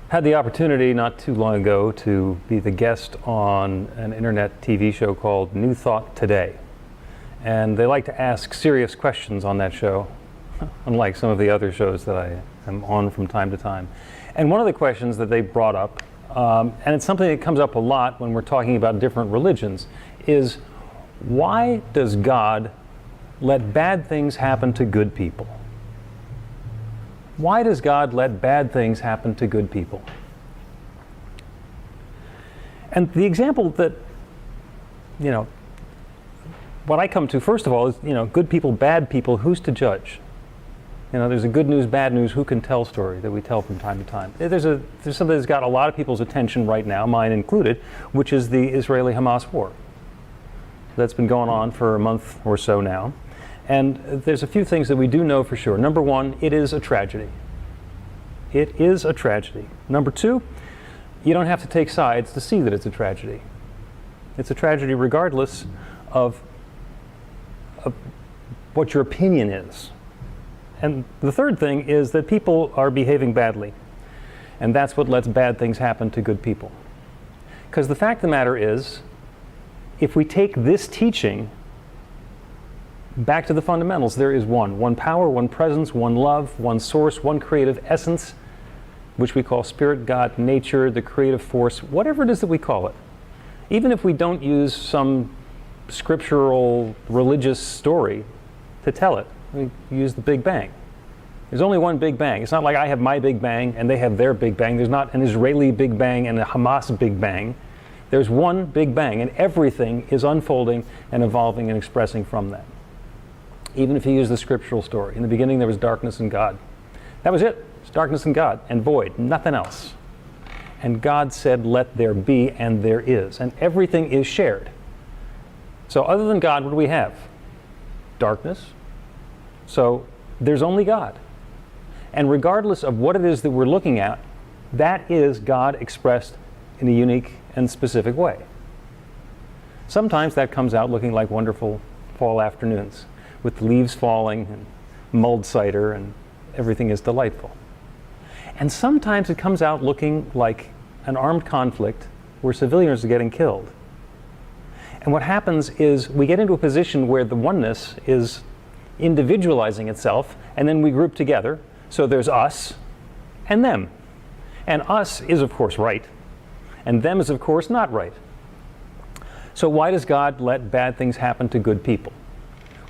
Had the opportunity not too long ago to be the guest on an internet TV show called New Thought Today. And they like to ask serious questions on that show, unlike some of the other shows that I am on from time to time. And one of the questions that they brought up, and it's something that comes up a lot when we're talking about different religions, is why does God let bad things happen to good people? Why does God let bad things happen to good people? And the example that, what I come to first of all is, good people, bad people, who's to judge? There's a good news, bad news, who can tell story that we tell from time to time. There's something that's got a lot of people's attention right now, mine included, which is the Israeli-Hamas war. That's been going on for a month or so now. And there's a few things that we do know for sure. Number one, it is a tragedy. It is a tragedy. Number two, you don't have to take sides to see that it's a tragedy. It's a tragedy regardless of what your opinion is. And the third thing is that people are behaving badly. And that's what lets bad things happen to good people. Because the fact of the matter is, if we take this teaching back to the fundamentals, there is one power, one presence, one love, one source, one creative essence, which we call spirit, God, nature, the creative force, whatever it is that we call it. Even if we don't use some scriptural religious story to tell it, we use the Big Bang. There's only one Big Bang. It's not like I have my Big Bang and they have their Big Bang. There's not an Israeli Big Bang and a Hamas Big Bang. There's one Big Bang, and everything is unfolding and evolving and expressing from that. Even if you use the scriptural story. In the beginning there was darkness and God. That was it. It's darkness and God and void, nothing else. And God said, let there be, and there is. And everything is shared. So other than God, what do we have? Darkness. So there's only God. And regardless of what it is that we're looking at, that is God expressed in a unique and specific way. Sometimes that comes out looking like wonderful fall afternoons, with the leaves falling and mulled cider, and everything is delightful. And sometimes it comes out looking like an armed conflict where civilians are getting killed. And what happens is we get into a position where the oneness is individualizing itself, and then we group together. So there's us and them. And us is, of course, right. And them is, of course, not right. So why does God let bad things happen to good people?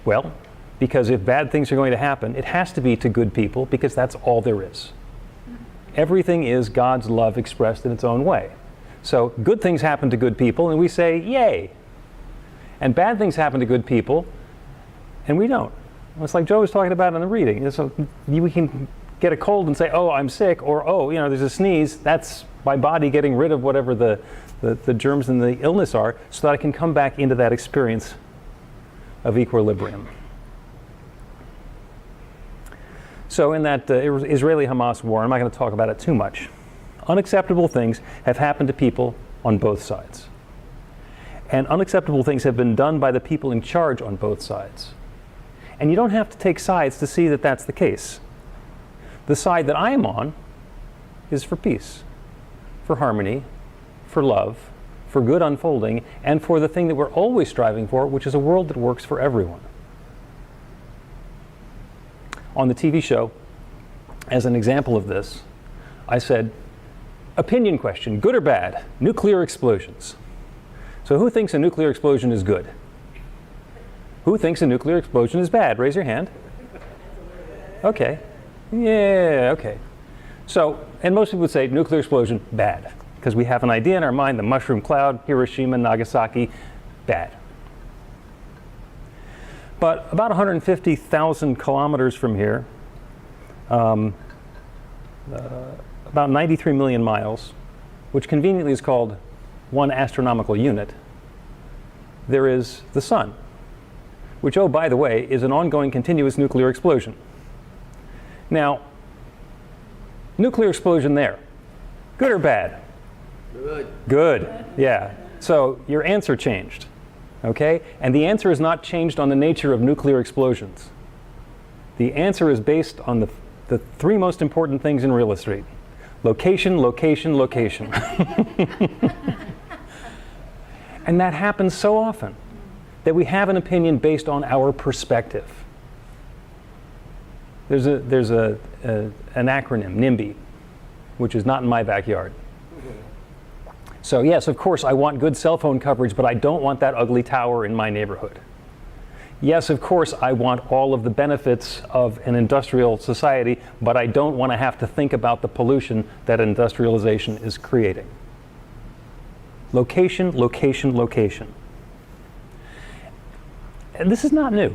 Well, because if bad things are going to happen, it has to be to good people, because that's all there is. Everything is God's love expressed in its own way. So good things happen to good people, and we say, yay. And bad things happen to good people, and we don't. It's like Joe was talking about in the reading. So we can get a cold and say, oh, I'm sick, or oh, there's a sneeze. That's my body getting rid of whatever the germs and the illness are, so that I can come back into that experience of equilibrium. So in that Israeli-Hamas war, I'm not going to talk about it too much, unacceptable things have happened to people on both sides. And unacceptable things have been done by the people in charge on both sides. And you don't have to take sides to see that that's the case. The side that I am on is for peace, for harmony, for love, for good unfolding, and for the thing that we're always striving for, which is a world that works for everyone. On the TV show, as an example of this, I said, opinion question, good or bad, nuclear explosions. So who thinks a nuclear explosion is good? Who thinks a nuclear explosion is bad? Raise your hand. Okay. Yeah, okay. So, and most people would say nuclear explosion, bad. Because we have an idea in our mind, the mushroom cloud, Hiroshima, Nagasaki, bad. But about 150,000 kilometers from here, about 93 million miles, which conveniently is called one astronomical unit, there is the sun, which, oh, by the way, is an ongoing continuous nuclear explosion. Now, nuclear explosion there, good or bad? Good. Good, yeah. So your answer changed, okay? And the answer is not changed on the nature of nuclear explosions. The answer is based on the three most important things in real estate: Location, location, location. And that happens so often that we have an opinion based on our perspective. There's an acronym, NIMBY, which is not in my backyard. So yes, of course, I want good cell phone coverage, but I don't want that ugly tower in my neighborhood. Yes, of course, I want all of the benefits of an industrial society, but I don't want to have to think about the pollution that industrialization is creating. Location, location, location. And this is not new.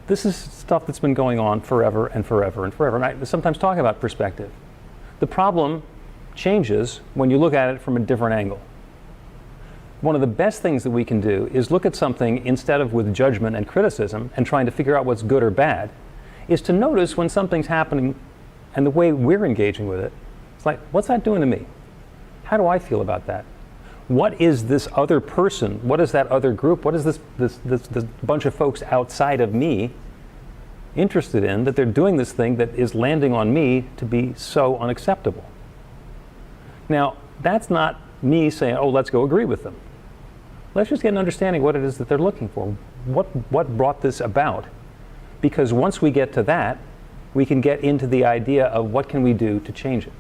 This is stuff that's been going on forever and forever and forever. And I sometimes talk about perspective. The problem changes when you look at it from a different angle. One of the best things that we can do is look at something instead of with judgment and criticism and trying to figure out what's good or bad, is to notice when something's happening and the way we're engaging with it. It's like, what's that doing to me? How do I feel about that? What is this other person? What is that other group? What is this bunch of folks outside of me interested in that they're doing this thing that is landing on me to be so unacceptable? Now, that's not me saying, oh, let's go agree with them. Let's just get an understanding what it is that they're looking for. What brought this about? Because once we get to that, we can get into the idea of what can we do to change it.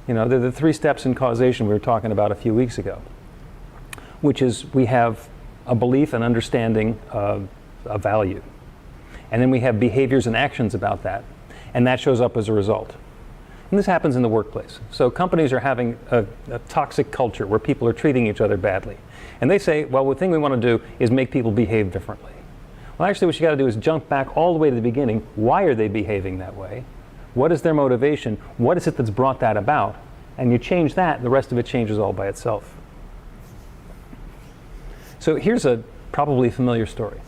You know, they're the 3 steps in causation we were talking about a few weeks ago, which is we have a belief and understanding of a value. And then we have behaviors and actions about that. And that shows up as a result. And this happens in the workplace. So companies are having a toxic culture where people are treating each other badly. And they say, well, the thing we want to do is make people behave differently. Well, actually, what you got to do is jump back all the way to the beginning. Why are they behaving that way? What is their motivation? What is it that's brought that about? And you change that, and the rest of it changes all by itself. So here's a probably familiar story.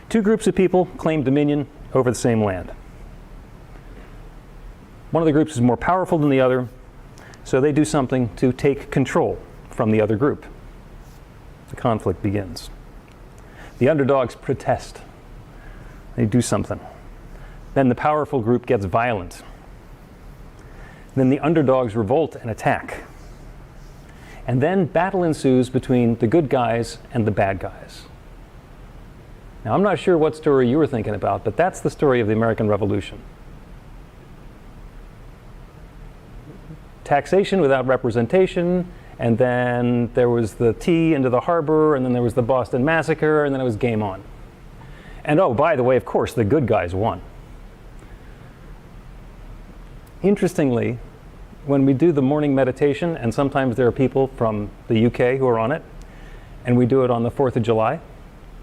2 groups of people claim dominion over the same land. One of the groups is more powerful than the other, so they do something to take control from the other group. The conflict begins. The underdogs protest. They do something. Then the powerful group gets violent. Then the underdogs revolt and attack. And then battle ensues between the good guys and the bad guys. Now, I'm not sure what story you were thinking about, but that's the story of the American Revolution. Taxation without representation, and then there was the tea into the harbor, and then there was the Boston Massacre, and then it was game on. And oh, by the way, of course, the good guys won. Interestingly, when we do the morning meditation, and sometimes there are people from the UK who are on it, and we do it on the 4th of July,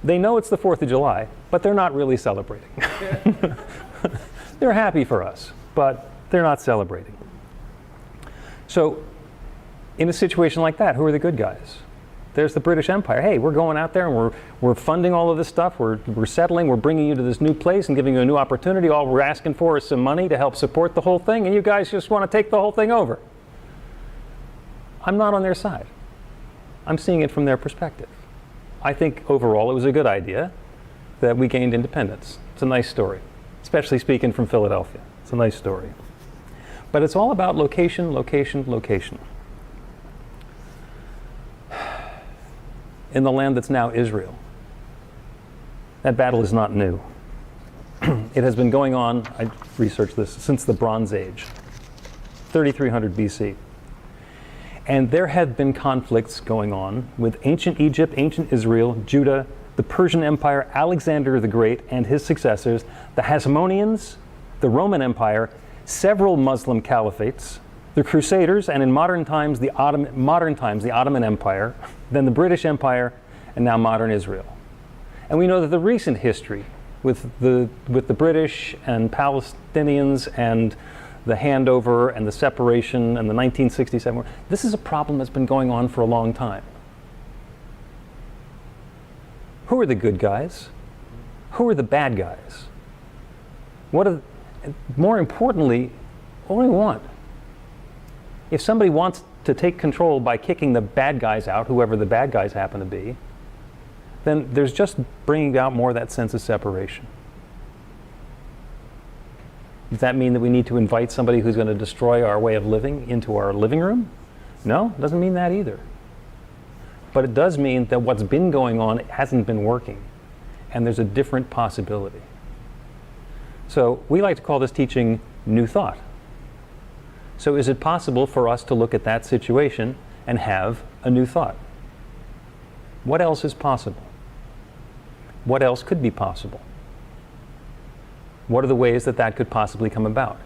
they know it's the 4th of July, but they're not really celebrating. They're happy for us, but they're not celebrating. So, in a situation like that, who are the good guys? There's the British Empire. Hey, we're going out there and we're funding all of this stuff. We're settling. We're bringing you to this new place and giving you a new opportunity. All we're asking for is some money to help support the whole thing, and you guys just want to take the whole thing over. I'm not on their side. I'm seeing it from their perspective. I think overall it was a good idea that we gained independence. It's a nice story, especially speaking from Philadelphia. It's a nice story. But it's all about location, location, location. In the land that's now Israel. That battle is not new. It has been going on, I researched this, since the Bronze Age, 3300 BC. And there have been conflicts going on with ancient Egypt, ancient Israel, Judah, the Persian Empire, Alexander the Great and his successors, the Hasmoneans, the Roman Empire, several Muslim caliphates, the Crusaders, and in modern times the Ottoman Empire, then the British Empire, and now modern Israel. And we know that the recent history with the British and Palestinians and the handover and the separation and the 1967 war, this is a problem that's been going on for a long time. Who are the good guys? Who are the bad guys? More importantly, what do we want? If somebody wants to take control by kicking the bad guys out, whoever the bad guys happen to be, then there's just bringing out more of that sense of separation. Does that mean that we need to invite somebody who's going to destroy our way of living into our living room? No, it doesn't mean that either. But it does mean that what's been going on hasn't been working, and there's a different possibility. So we like to call this teaching New Thought. So is it possible for us to look at that situation and have a new thought? What else is possible? What else could be possible? What are the ways that that could possibly come about?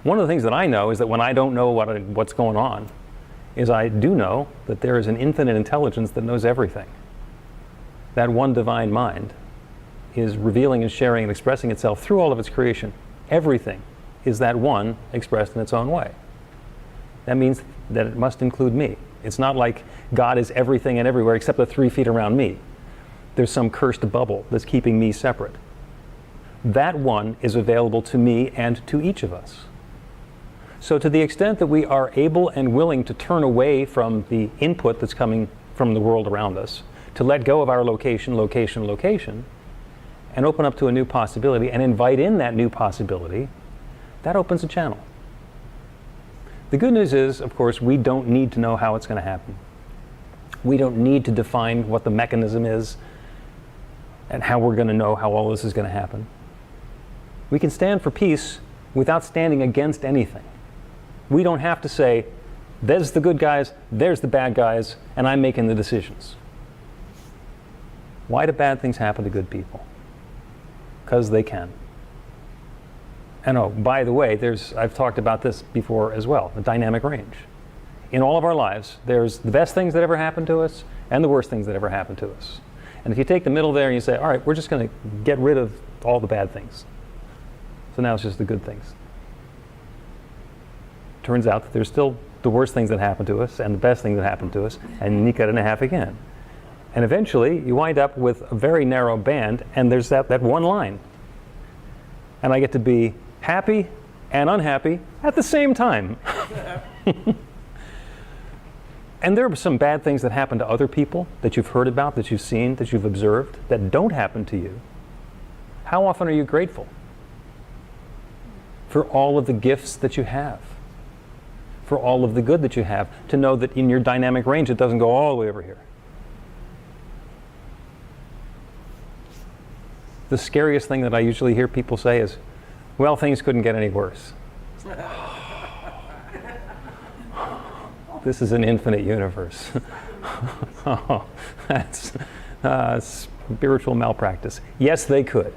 One of the things that I know is that when I don't know what's going on, is I do know that there is an infinite intelligence that knows everything. That one divine mind is revealing and sharing and expressing itself through all of its creation. Everything is that one expressed in its own way. That means that it must include me. It's not like God is everything and everywhere except the 3 feet around me. There's some cursed bubble that's keeping me separate. That one is available to me and to each of us. So to the extent that we are able and willing to turn away from the input that's coming from the world around us, to let go of our location, and open up to a new possibility and invite in that new possibility, that opens a channel. The good news is, of course, we don't need to know how it's going to happen. We don't need to define what the mechanism is and how we're going to know how all this is going to happen. We can stand for peace without standing against anything. We don't have to say, there's the good guys, there's the bad guys, and I'm making the decisions. Why do bad things happen to good people? Because they can. And oh, by the way, I've talked about this before as well, the dynamic range. In all of our lives, there's the best things that ever happened to us and the worst things that ever happened to us. And if you take the middle there and you say, all right, we're just going to get rid of all the bad things. So now it's just the good things. Turns out that there's still the worst things that happen to us and the best things that happen to us, and you cut it in half again. And eventually, you wind up with a very narrow band, and there's that one line. And I get to be happy and unhappy at the same time. And there are some bad things that happen to other people that you've heard about, that you've seen, that you've observed, that don't happen to you. How often are you grateful for all of the gifts that you have, for all of the good that you have, to know that in your dynamic range it doesn't go all the way over here? The scariest thing that I usually hear people say is, well, things couldn't get any worse. This is an infinite universe. Oh, that's spiritual malpractice. Yes, they could.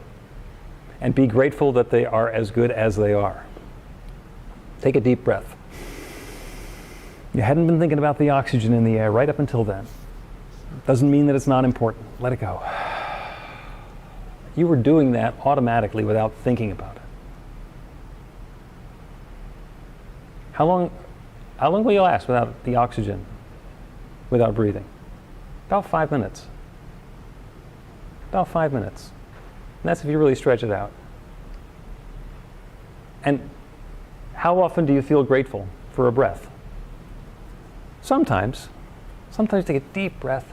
And be grateful that they are as good as they are. Take a deep breath. You hadn't been thinking about the oxygen in the air right up until then. Doesn't mean that it's not important. Let it go. You were doing that automatically without thinking about it. How long will you last without the oxygen, without breathing? About 5 minutes. About 5 minutes. And that's if you really stretch it out. And how often do you feel grateful for a breath? Sometimes. Sometimes take a deep breath.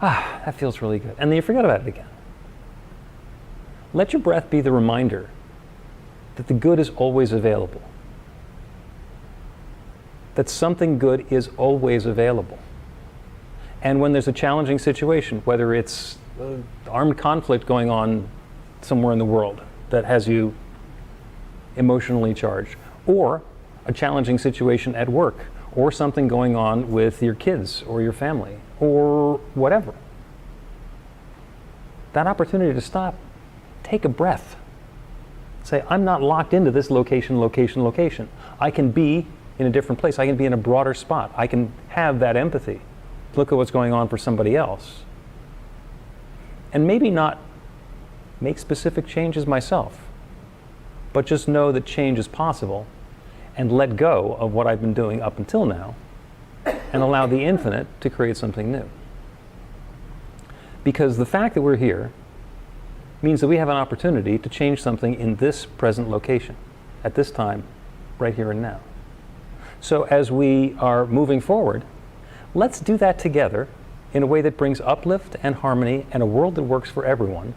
Ah, that feels really good. And then you forget about it again. Let your breath be the reminder that the good is always available. That something good is always available. And when there's a challenging situation, whether it's armed conflict going on somewhere in the world that has you emotionally charged, or a challenging situation at work, or something going on with your kids or your family, or whatever, that opportunity to stop, take a breath. Say, I'm not locked into this location. I can be in a different place. I can be in a broader spot. I can have that empathy. Look at what's going on for somebody else. And maybe not make specific changes myself, but just know that change is possible and let go of what I've been doing up until now and allow the infinite to create something new. Because the fact that we're here means that we have an opportunity to change something in this present location, at this time, right here and now. So as we are moving forward, let's do that together in a way that brings uplift and harmony and a world that works for everyone,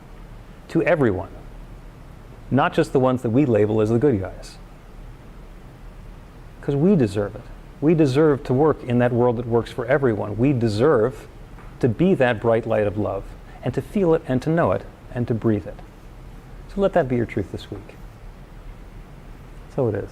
to everyone. not just the ones that we label as the good guys. Because we deserve it. We deserve to work in that world that works for everyone. We deserve to be that bright light of love, and to feel it, and to know it, and to breathe it. So let that be your truth this week. So it is.